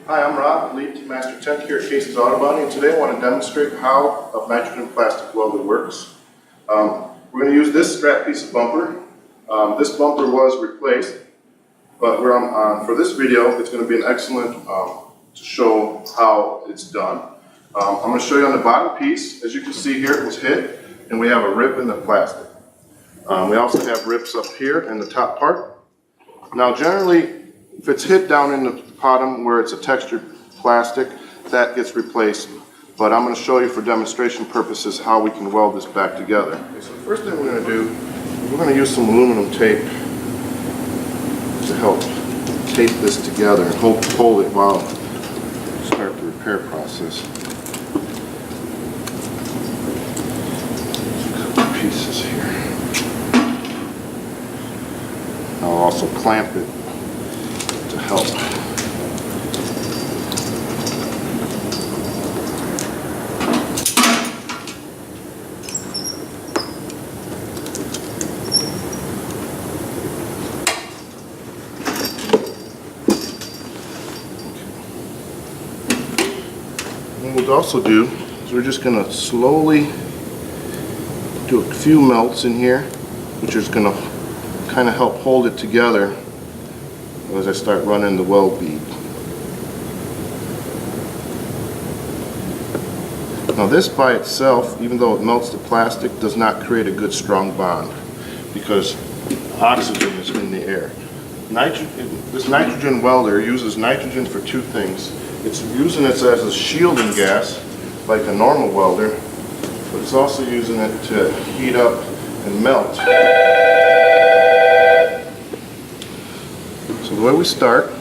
Hi, I'm Rob, lead master tech here at Casy's Autobody, and today I want to demonstrate how a nitrogen plastic welder works. We're going to use this strap piece of bumper. This bumper was replaced, but for this video, it's going to be an excellent to show how it's done. I'm going to show you on the bottom piece. As you can see here, it was hit, and we have a rip in the plastic. We also have rips up here in the top part. Now, generally, if it's hit down in the bottom where it's a textured plastic, that gets replaced. But I'm going to show you for demonstration purposes how we can weld this back together. Okay, so the first thing we're going to do, we're going to use some aluminum tape to help tape this together and hold it while we start the repair process. A couple pieces here. I'll also clamp it to help. What we'll also do is we're just going to slowly do a few melts in here, which is going to kind of help hold it together as I start running the weld bead. Now this by itself, even though it melts the plastic, does not create a good strong bond because oxygen is in the air. This nitrogen welder uses nitrogen for two things. It's using it as a shielding gas like a normal welder, but it's also using it to heat up and melt. So the way we start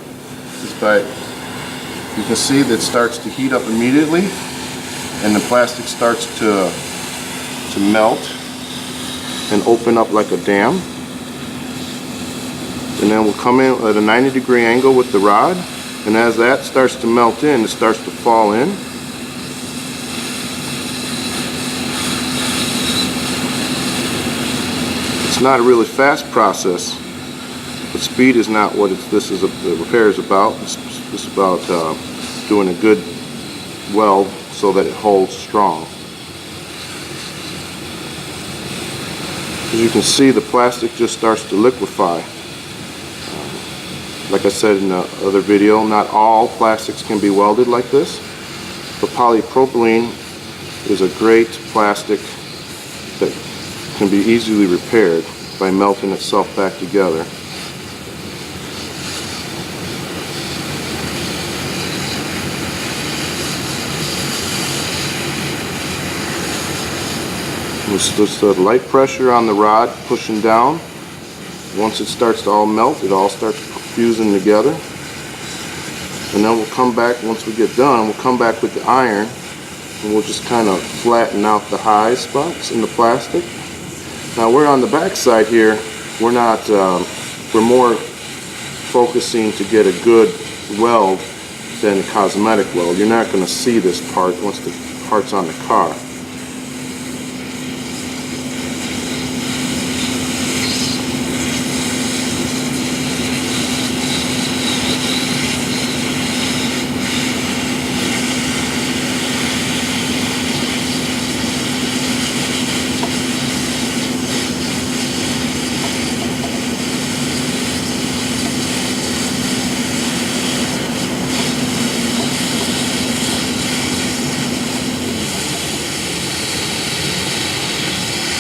is by, you can see that it starts to heat up immediately and the plastic starts to melt and open up like a dam. And then we'll come in at a 90-degree angle with the rod, and as that starts to melt in, it starts to fall in. It's not a really fast process. But speed is not what the repair is about. It's about doing a good weld so that it holds strong. As you can see, the plastic just starts to liquefy. Like I said in the other video, not all plastics can be welded like this, but polypropylene is a great plastic that can be easily repaired by melting itself back together. Just a light pressure on the rod pushing down. Once it starts to all melt, it all starts fusing together. And then we'll come back, once we get done, we'll come back with the iron and we'll just kind of flatten out the high spots in the plastic. Now we're on the back side here, we're more focusing to get a good weld than a cosmetic weld. You're not going to see this part once the part's on the car.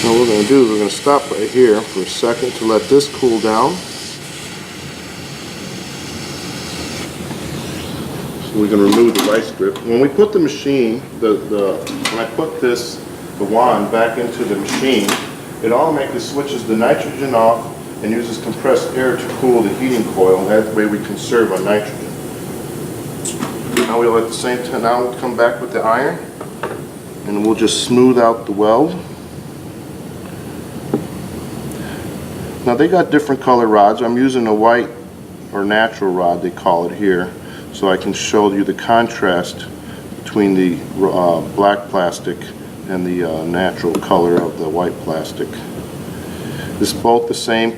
Now what we're going to do is we're going to stop right here for a second to let this cool down. So we can remove the vice grip. When we put the machine, when I put the wand back into the machine, it automatically switches the nitrogen off and uses compressed air to cool the heating coil, and that way we conserve our nitrogen. Now we'll at the same time, now we'll come back with the iron and we'll just smooth out the weld. Now they got different color rods. I'm using a white or natural rod, they call it here, so I can show you the contrast between the black plastic and the natural color of the white plastic. This is both the same,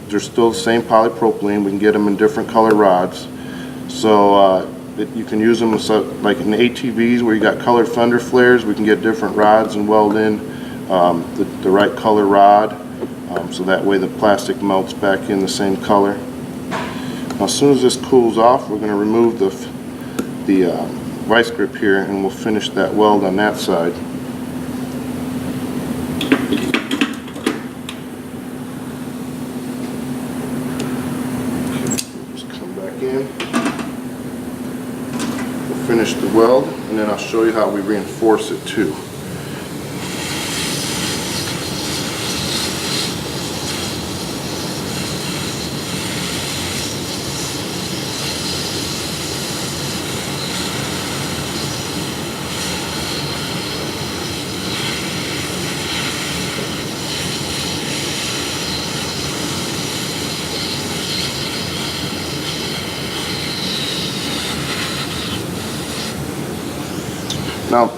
they're still the same polypropylene. We can get them in different color rods. So You can use them like in ATVs where you got colored fender flares. We can get different rods and weld in the right color rod, so that way the plastic melts back in the same color. Now, as soon as this cools off, we're going to remove the vice grip here, and we'll finish that weld on that side. Just come back in. We'll finish the weld, and then I'll show you how we reinforce it too. Now,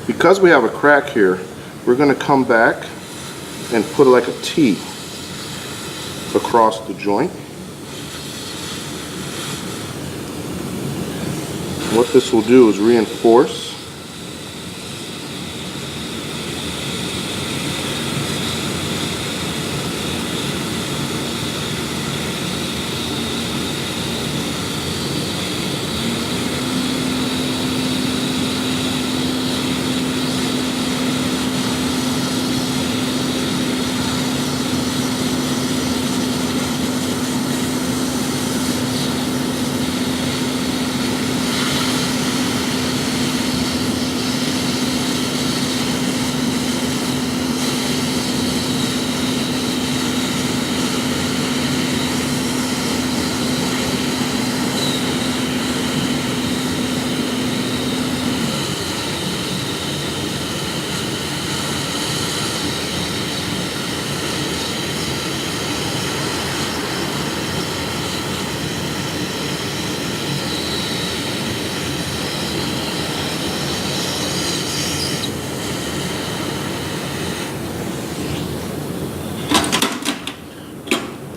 because we have a crack here, we're going to come back and put like a T across the joint. What this will do is reinforce.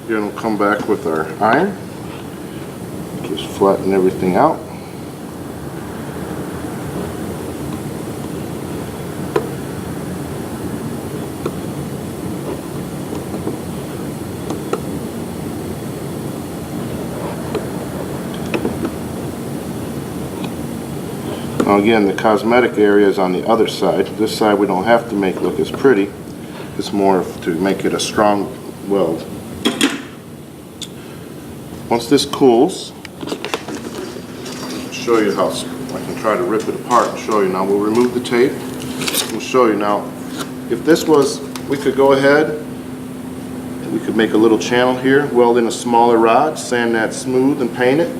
Then we'll come back with our iron, just flatten everything out. Now again, the cosmetic area is on the other side. This side we don't have to make look as pretty. It's more to make it a strong weld. Once this cools, I'll show you how I can try to rip it apart and show you. Now we'll remove the tape. We'll show you now. If this was, we could go ahead and we could make a little channel here, weld in a smaller rod, sand that smooth and paint it,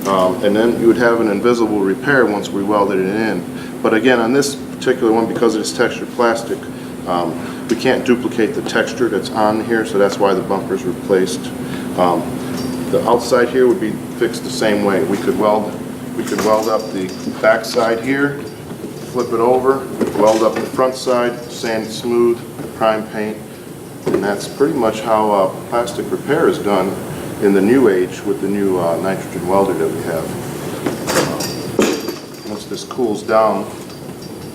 and then you would have an invisible repair once we welded it in. But again, on this particular one, because it's textured plastic, we can't duplicate the texture that's on here, so that's why the bumper is replaced. The outside here would be fixed the same way. We could weld up the back side here, flip it over, weld up the front side, sand it smooth, prime paint, and that's pretty much how plastic repair is done in the new age with the new nitrogen welder that we have. Once this cools down,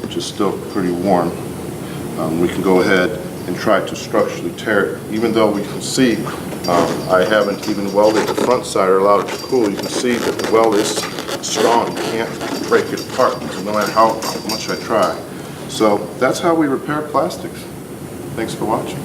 which is still pretty warm, we can go ahead and try to structurally tear it. Even though we can see I haven't even welded the front side or allowed it to cool, you can see that the weld is strong. You can't break it apart no matter how much I try. So that's how we repair plastics. Thanks for watching.